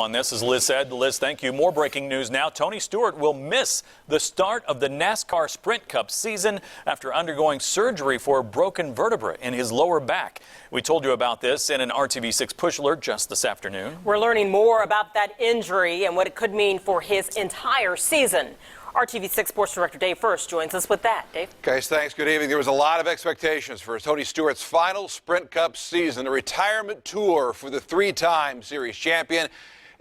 On this, as Liz said. Liz, thank you. More breaking news now. Tony Stewart will miss the start of the NASCAR Sprint Cup season after undergoing surgery for a broken vertebra in his lower back. We told you about this in an RTV6 push alert just this afternoon. We're learning more about that injury and what it could mean for his entire season. RTV6 Sports Director Dave First joins us with that. Dave? Guys, thanks. Good evening. There was a lot of expectations for Tony Stewart's final Sprint Cup season, a retirement tour for the three-time series champion.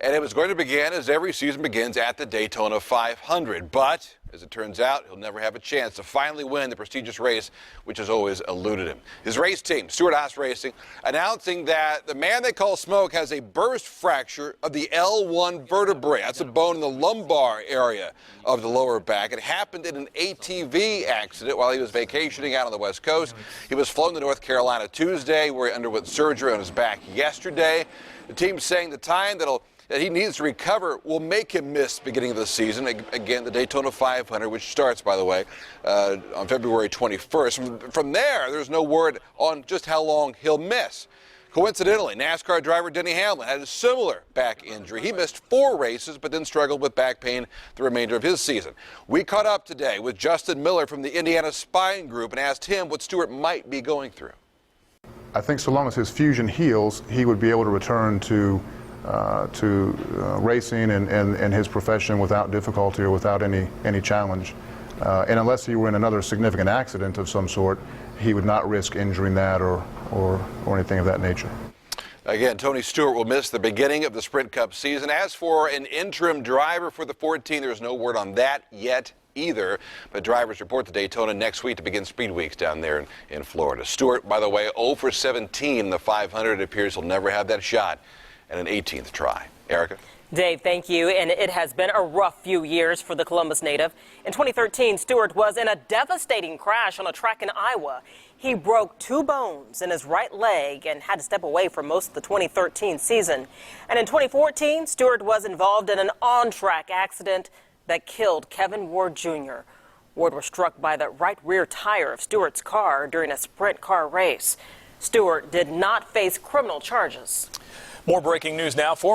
And it was going to begin, as every season begins, at the Daytona 500. But, as it turns out, he'll never have a chance to finally win the prestigious race, which has always eluded him. His race team, Stewart Racing, announcing that the man they call Smoke has a burst fracture of the L1 vertebrae. That's a bone in the lumbar area of the lower back. It happened in an ATV accident while he was vacationing out on the West Coast. He was flown to North Carolina Tuesday, where he underwent surgery on his back yesterday. The team's saying the time that he needs to recover will make him miss the beginning of the season. Again, the Daytona 500, which starts, by the way, on February 21st. From there, there's no word on just how long he'll miss. Coincidentally, NASCAR driver Denny Hamlin had a similar back injury. He missed 4 races, but then struggled with back pain the remainder of his season. We caught up today with Justin Miller from the Indiana Spine Group and asked him what Stewart might be going through. I think so long as his fusion heals, he would be able to return to racing and his profession without difficulty or without any challenge. And unless he were in another significant accident of some sort, he would not risk injuring that or anything of that nature. Again, Tony Stewart will miss the beginning of the Sprint Cup season. As for an interim driver for the 14, there's no word on that yet either. But drivers report to Daytona next week to begin speed weeks down there in Florida. Stewart, by the way, 0 for 17 in the 500. It appears he'll never have that shot at an 18th try. Erica? Dave, thank you. And it has been a rough few years for the Columbus native. In 2013, Stewart was in a devastating crash on a track in Iowa. He broke 2 bones in his right leg and had to step away for most of the 2013 season. And in 2014, Stewart was involved in an on-track accident that killed Kevin Ward Jr. Ward was struck by the right rear tire of Stewart's car during a sprint car race. Stewart did not face criminal charges. More breaking news now. Former